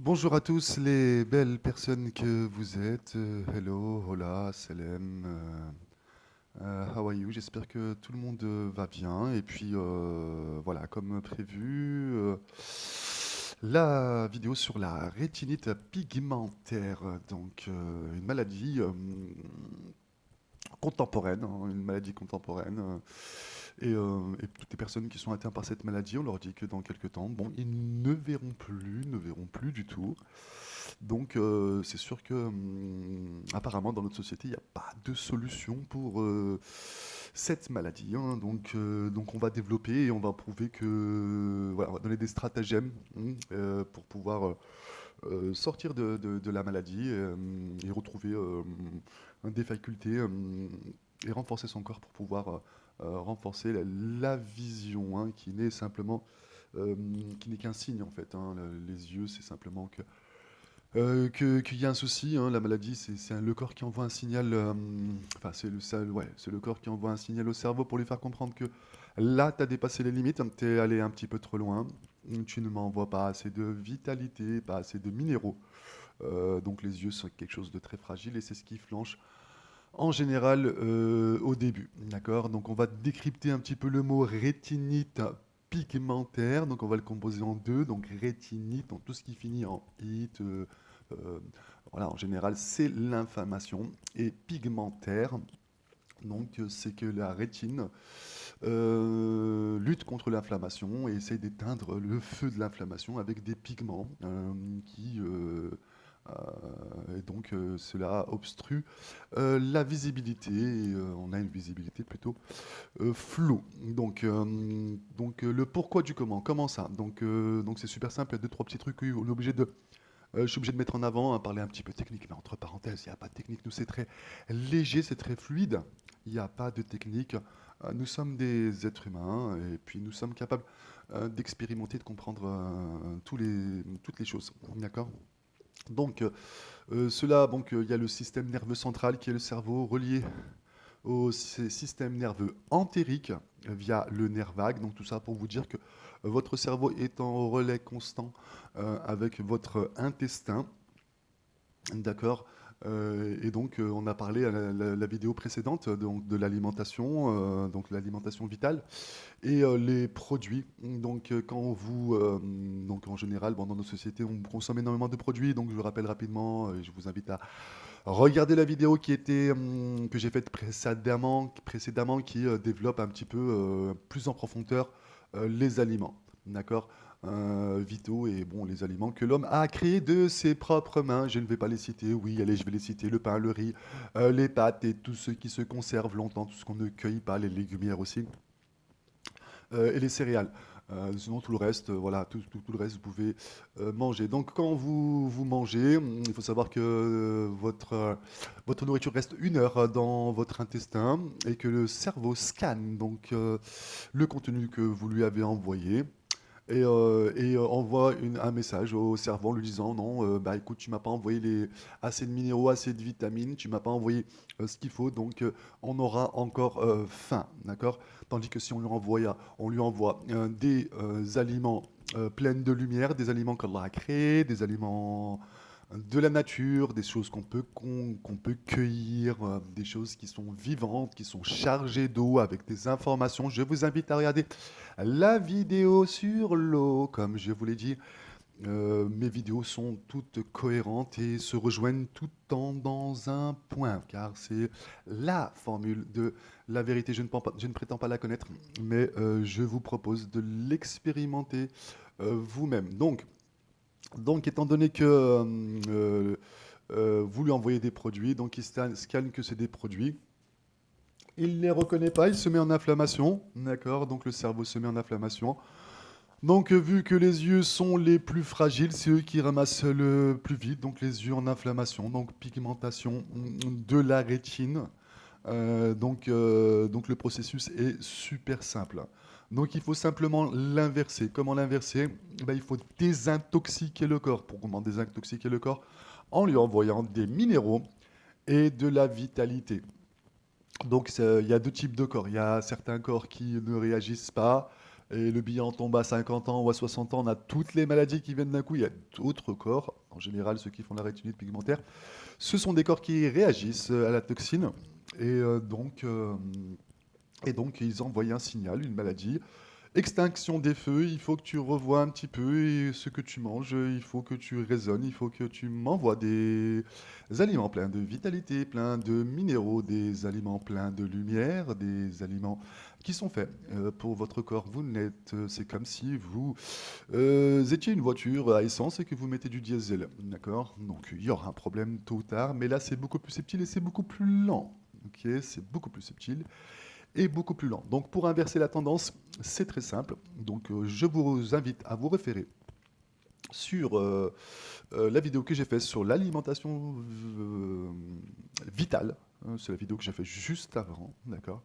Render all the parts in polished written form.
Bonjour à tous les belles personnes que vous êtes. Hello, hola, salam. How are you? J'espère que tout le monde va bien. Et puis voilà, comme prévu, la vidéo sur la rétinite pigmentaire. Donc une maladie contemporaine, hein, une maladie contemporaine. Et toutes les personnes qui sont atteintes par cette maladie, on leur dit que dans quelques temps, bon, ils ne verront plus du tout. Donc, c'est sûr que, apparemment, dans notre société, il n'y a pas de solution pour cette maladie, hein. Donc, on va développer et on va prouver que, voilà, on va donner des stratagèmes pour pouvoir sortir de la maladie et retrouver des facultés et renforcer son corps pour pouvoir renforcer la vision, hein, qui n'est simplement, qui n'est qu'un signe en fait, hein. Les yeux, c'est simplement qu'il y a un souci, hein. La maladie, c'est le corps qui envoie un signal, enfin, ouais, c'est le corps qui envoie un signal au cerveau pour lui faire comprendre que là, tu as dépassé les limites, tu es allé un petit peu trop loin, tu ne m'envoies pas assez de vitalité, pas assez de minéraux. Donc les yeux sont quelque chose de très fragile et c'est ce qui flanche en général au début. D'accord? Donc on va décrypter un petit peu le mot rétinite pigmentaire. Donc on va le composer en deux. Donc rétinite, donc tout ce qui finit en it. Euh, voilà, en général, c'est l'inflammation. Et pigmentaire, donc c'est que la rétine lutte contre l'inflammation et essaye d'éteindre le feu de l'inflammation avec des pigments et donc cela obstrue la visibilité et on a une visibilité plutôt floue. Donc, le pourquoi du comment, comment ça? Donc c'est super simple, il y a deux, trois petits trucs qu'on est obligé de je suis obligé de mettre en avant, hein, parler un petit peu technique, mais entre parenthèses, il n'y a pas de technique. Nous, c'est très léger, c'est très fluide. Il n'y a pas de technique. Nous sommes des êtres humains et puis nous sommes capables d'expérimenter, de comprendre toutes les choses. D'accord? Donc, il y a le système nerveux central qui est le cerveau relié au système nerveux entérique via le nerf vague. Donc tout ça pour vous dire que votre cerveau est en relais constant avec votre intestin. D'accord. Et donc, on a parlé à la vidéo précédente donc, de l'alimentation, donc l'alimentation vitale et les produits. Donc en général, bon, dans nos sociétés, on consomme énormément de produits. Donc, je rappelle rapidement, et je vous invite à regarder la vidéo que j'ai faite précédemment qui développe un petit peu plus en profondeur les aliments. D'accord? Vitaux et bon, les aliments que l'homme a créés de ses propres mains. Je ne vais pas les citer, oui, allez, je vais les citer, le pain, le riz, les pâtes et tout ce qui se conserve longtemps, tout ce qu'on ne cueille pas, les légumières aussi, et les céréales. Sinon, tout le reste, voilà, tout le reste, vous pouvez manger. Donc, quand vous mangez, il faut savoir que votre nourriture reste 1 heure dans votre intestin et que le cerveau scanne donc le contenu que vous lui avez envoyé et envoie un message au cerveau en lui disant non, bah écoute, tu m'as pas envoyé assez de minéraux, assez de vitamines, tu m'as pas envoyé ce qu'il faut, donc on aura encore faim, d'accord? Tandis que si on lui envoie des aliments pleins de lumière, des aliments qu'Allah a créés, des aliments de la nature, des choses qu'on peut cueillir, des choses qui sont vivantes, qui sont chargées d'eau avec des informations. Je vous invite à regarder la vidéo sur l'eau, comme je vous l'ai dit. Mes vidéos sont toutes cohérentes et se rejoignent tout en dans un point, car c'est la formule de la vérité. Je ne prétends pas la connaître, mais je vous propose de l'expérimenter vous-même. Donc, étant donné que vous lui envoyez des produits, donc il scanne que c'est des produits, il ne les reconnaît pas, il se met en inflammation, d'accord? Donc le cerveau se met en inflammation. Donc vu que les yeux sont les plus fragiles, c'est eux qui ramassent le plus vite, donc les yeux en inflammation, donc pigmentation de la rétine. Donc le processus est super simple. Donc il faut simplement l'inverser. Comment l'inverser? Ben, il faut désintoxiquer le corps. Pour comment désintoxiquer le corps? En lui envoyant des minéraux et de la vitalité. Donc il y a deux types de corps. Il y a certains corps qui ne réagissent pas. et le bilan tombe à 50 ans ou à 60 ans, on a toutes les maladies qui viennent d'un coup. Il y a d'autres corps, en général ceux qui font la rétinite pigmentaire, ce sont des corps qui réagissent à la toxine et donc ils envoient un signal, une maladie. Extinction des feux, il faut que tu revoies un petit peu ce que tu manges, il faut que tu raisonnes, il faut que tu m'envoies des aliments pleins de vitalité, pleins de minéraux, des aliments pleins de lumière, des aliments qui sont faits pour votre corps. Vous n'êtes, c'est comme si vous étiez une voiture à essence et que vous mettez du diesel, d'accord? Donc il y aura un problème tôt ou tard, mais là c'est beaucoup plus subtil et c'est beaucoup plus lent. Ok, c'est beaucoup plus subtil et beaucoup plus lent. Donc pour inverser la tendance, c'est très simple. Donc je vous invite à vous référer sur la vidéo que j'ai faite sur l'alimentation vitale. Hein, c'est la vidéo que j'ai faite juste avant, d'accord.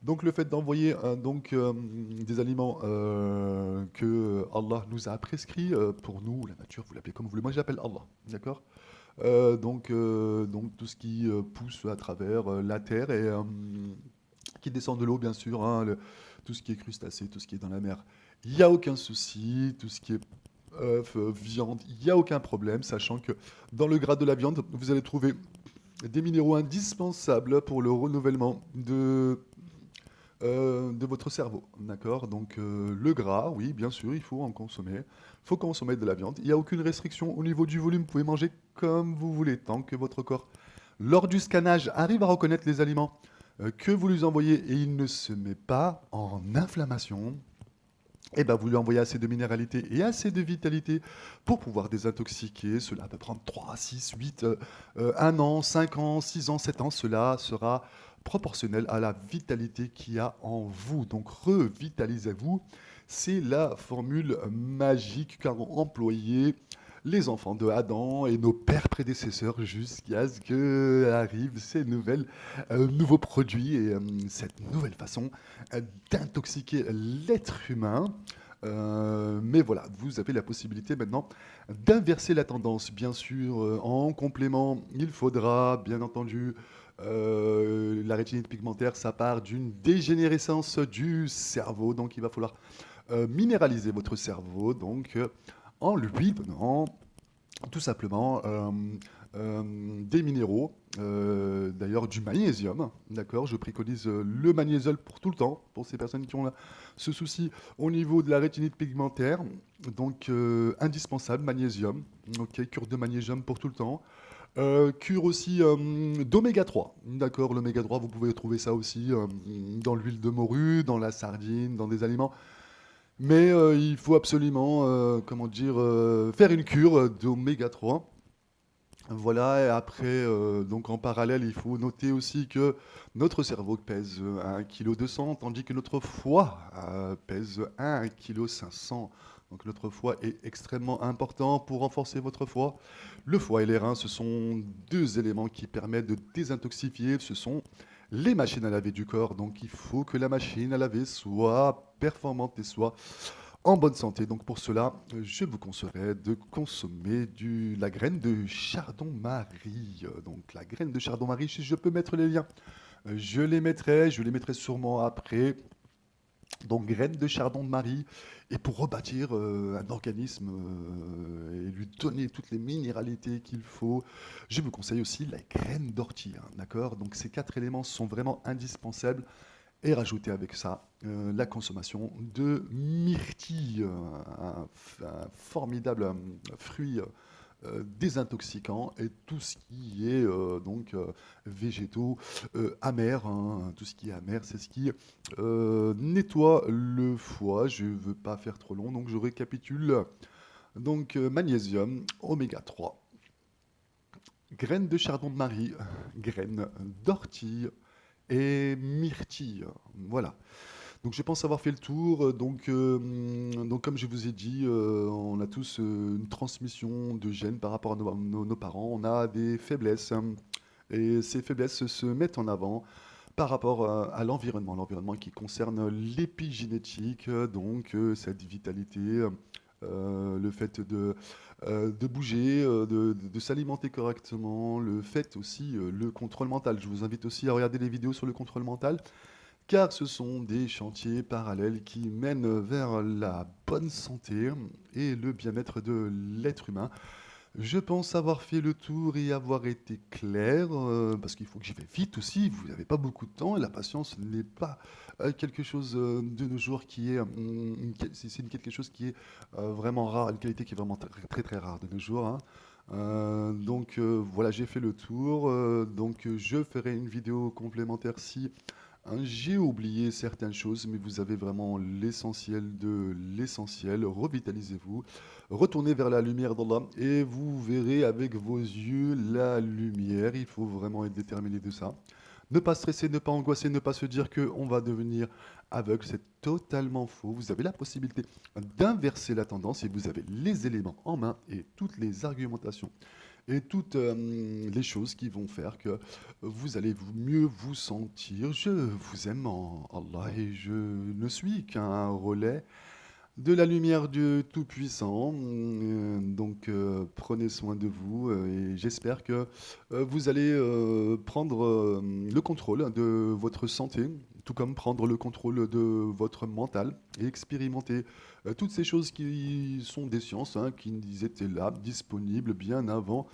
Donc le fait d'envoyer des aliments que Allah nous a prescrits pour nous, la nature, vous l'appelez comme vous voulez, moi j'appelle Allah, d'accord. Donc tout ce qui pousse à travers la terre et qui descend de l'eau, bien sûr, hein, tout ce qui est crustacé, tout ce qui est dans la mer. Il n'y a aucun souci, tout ce qui est œuf, viande, il n'y a aucun problème, sachant que dans le gras de la viande, vous allez trouver des minéraux indispensables pour le renouvellement de votre cerveau. D'accord. Donc le gras, oui, bien sûr, il faut en consommer. Il faut consommer de la viande. Il n'y a aucune restriction au niveau du volume. Vous pouvez manger comme vous voulez, tant que votre corps, lors du scannage, arrive à reconnaître les aliments que vous lui envoyez et il ne se met pas en inflammation. Et ben vous lui envoyez assez de minéralité et assez de vitalité pour pouvoir désintoxiquer. Cela peut prendre 3, 6, 8, 1 an, 5 ans, 6 ans, 7 ans. Cela sera proportionnel à la vitalité qu'il y a en vous. Donc revitalisez-vous. C'est la formule magique qu'ont employée les enfants de Adam et nos pères prédécesseurs jusqu'à ce que arrivent ces nouveaux produits et cette nouvelle façon d'intoxiquer l'être humain. Mais voilà, vous avez la possibilité maintenant d'inverser la tendance. Bien sûr, en complément, il faudra, bien entendu, la rétinite pigmentaire, ça part d'une dégénérescence du cerveau, donc il va falloir minéraliser votre cerveau, donc en lui donnant tout simplement des minéraux, d'ailleurs du magnésium, d'accord. Je préconise le magnésium pour tout le temps, pour ces personnes qui ont ce souci au niveau de la rétinite pigmentaire, donc indispensable, magnésium, ok, cure de magnésium pour tout le temps. Cure aussi d'oméga 3, d'accord. L'oméga 3, vous pouvez trouver ça aussi dans l'huile de morue, dans la sardine, dans des aliments. Mais il faut absolument, comment dire, faire une cure d'oméga 3. Voilà, et après, donc en parallèle, il faut noter aussi que notre cerveau pèse 1,2 kg, tandis que notre foie pèse 1,5 kg. Donc notre foie est extrêmement important pour renforcer votre foie. Le foie et les reins, ce sont deux éléments qui permettent de désintoxifier. Ce sont les machines à laver du corps. Donc il faut que la machine à laver soit performante et soit en bonne santé. Donc pour cela, je vous conseillerais de consommer la graine de chardon-marie. Donc la graine de chardon-marie, si je peux mettre les liens, je les mettrai sûrement après. Donc graine de chardon-marie, et pour rebâtir un organisme et lui donner toutes les minéralités qu'il faut, je vous conseille aussi la graine d'ortie, hein, d'accord. Donc ces quatre éléments sont vraiment indispensables et rajouter avec ça la consommation de myrtille, un formidable fruit désintoxicant et tout ce qui est végétaux amers, hein, tout ce qui est amer, c'est ce qui nettoie le foie. Je ne veux pas faire trop long, donc je récapitule. Donc magnésium, oméga 3, graines de chardon de Marie, graines d'ortie et myrtille. Voilà. Donc je pense avoir fait le tour. Donc comme je vous ai dit, on a tous une transmission de gènes par rapport à nos parents. On a des faiblesses, hein, et ces faiblesses se mettent en avant par rapport à l'environnement qui concerne l'épigénétique, donc cette vitalité, le fait de bouger, de s'alimenter correctement, le fait aussi, le contrôle mental. Je vous invite aussi à regarder les vidéos sur le contrôle mental car ce sont des chantiers parallèles qui mènent vers la bonne santé et le bien-être de l'être humain. Je pense avoir fait le tour et avoir été clair, parce qu'il faut que j'y vais vite aussi. Vous n'avez pas beaucoup de temps et la patience n'est pas quelque chose de nos jours qui est, quelque chose qui est vraiment rare, une qualité qui est vraiment très très rare de nos jours, hein. Donc voilà, j'ai fait le tour. Donc je ferai une vidéo complémentaire si hein, j'ai oublié certaines choses, mais vous avez vraiment l'essentiel de l'essentiel. Revitalisez-vous, retournez vers la lumière d'Allah et vous verrez avec vos yeux la lumière. Il faut vraiment être déterminé de ça. Ne pas stresser, ne pas angoisser, ne pas se dire qu'on va devenir aveugle, c'est totalement faux. Vous avez la possibilité d'inverser la tendance et vous avez les éléments en main et toutes les argumentations et toutes les choses qui vont faire que vous allez mieux vous sentir. Je vous aime en Allah et je ne suis qu'un relais de la lumière du Tout-Puissant. Donc prenez soin de vous et j'espère que vous allez prendre le contrôle de votre santé, tout comme prendre le contrôle de votre mental et expérimenter toutes ces choses qui sont des sciences, hein, qui étaient là, disponibles bien avant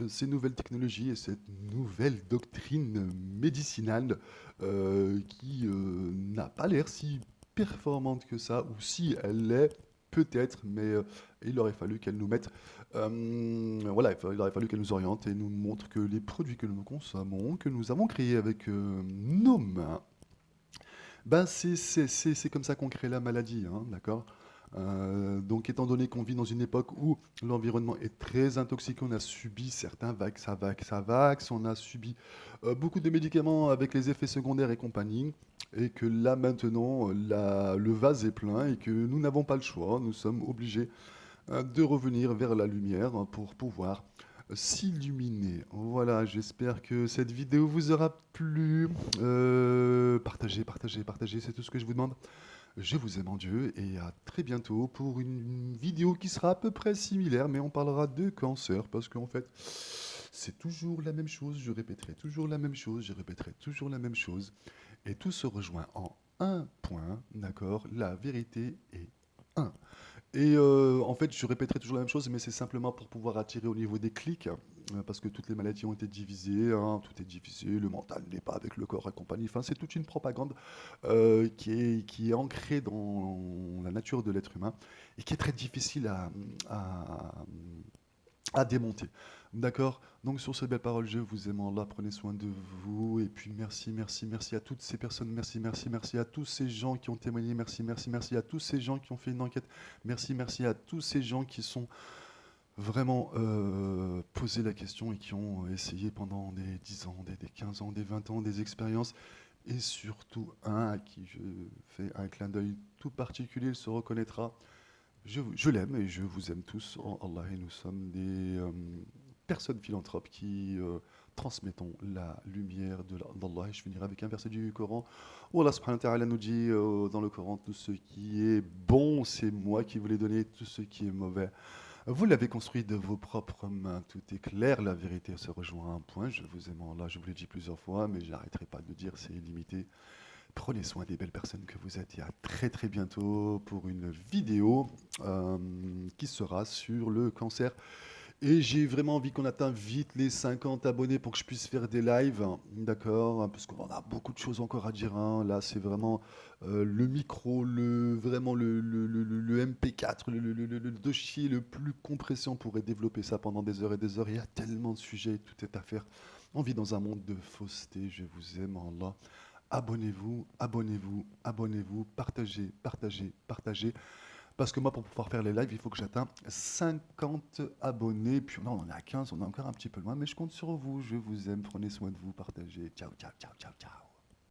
ces nouvelles technologies et cette nouvelle doctrine médicinale qui n'a pas l'air si performante que ça, ou si elle l'est, peut-être, mais il aurait fallu qu'elle nous mette, voilà, il aurait fallu qu'elle nous oriente et nous montre que les produits que nous consommons, que nous avons créés avec nos mains, ben c'est comme ça qu'on crée la maladie, hein, d'accord? Donc étant donné qu'on vit dans une époque où l'environnement est très intoxiqué, on a subi certains vax, on a subi beaucoup de médicaments avec les effets secondaires et compagnie, et que là maintenant le vase est plein et que nous n'avons pas le choix, nous sommes obligés de revenir vers la lumière hein, pour pouvoir s'illuminer. Voilà, j'espère que cette vidéo vous aura plu. Partagez, partagez, partagez, c'est tout ce que je vous demande. Je vous aime en Dieu et à très bientôt pour une vidéo qui sera à peu près similaire, mais on parlera de cancer parce qu'en fait, c'est toujours la même chose. Je répéterai toujours la même chose, je répéterai toujours la même chose. Et tout se rejoint en un point, d'accord? La vérité est un. Et en fait, je répéterai toujours la même chose, mais c'est simplement pour pouvoir attirer au niveau des clics, parce que toutes les maladies ont été divisées, hein, tout est divisé, le mental n'est pas avec le corps et compagnie. Enfin, c'est toute une propagande qui est ancrée dans la nature de l'être humain et qui est très difficile à, à démonter. D'accord? Donc sur ces belles paroles, je vous aime en Allah, prenez soin de vous, et puis merci, merci, merci à toutes ces personnes, merci, merci, merci à tous ces gens qui ont témoigné, merci, merci, merci à tous ces gens qui ont fait une enquête, merci, merci à tous ces gens qui sont vraiment posé la question et qui ont essayé pendant des 10 ans, des 15 ans, des 20 ans, des expériences, et surtout un à qui je fais un clin d'œil tout particulier, il se reconnaîtra. Je l'aime et je vous aime tous en Allah et nous sommes des personnes philanthropes qui transmettons la lumière d'Allah. Et je finirai avec un verset du Coran où Allah subhanahu wa ta'ala nous dit dans le Coran, tout ce qui est bon, c'est moi qui vous l'ai donné, tout ce qui est mauvais, vous l'avez construit de vos propres mains. Tout est clair, la vérité se rejoint à un point. Je vous aime en Allah, je vous l'ai dit plusieurs fois, mais j'arrêterai pas de le dire, c'est illimité. Prenez soin des belles personnes que vous êtes et à très très bientôt pour une vidéo qui sera sur le cancer. Et j'ai vraiment envie qu'on atteigne vite les 50 abonnés pour que je puisse faire des lives, hein, d'accord? Hein, parce qu'on en a beaucoup de choses encore à dire, hein. Là, c'est vraiment le micro, vraiment le MP4, le dossier le plus compressé. On pourrait développer ça pendant des heures et des heures. Il y a tellement de sujets, tout est à faire. On vit dans un monde de fausseté. Je vous aime en Allah. Abonnez-vous, abonnez-vous, abonnez-vous, partagez, partagez, partagez. Parce que moi, pour pouvoir faire les lives, il faut que j'atteigne 50 abonnés. Puis non, on en est à 15, on est encore un petit peu loin, mais je compte sur vous. Je vous aime, prenez soin de vous, partagez. Ciao, ciao, ciao, ciao, ciao.